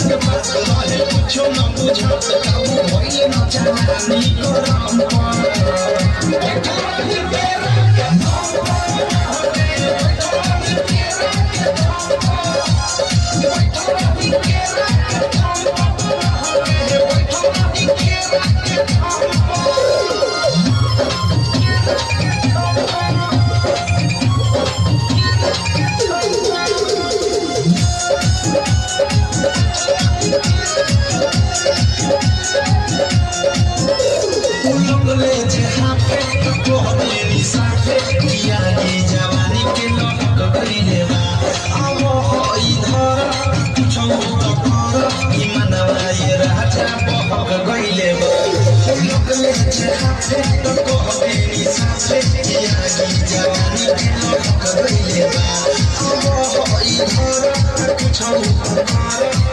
के बात रहे कुछो न बुझत काबू भइल न जानी करम पर बैठा रही तेरा के बैठा रही तेरा के Let's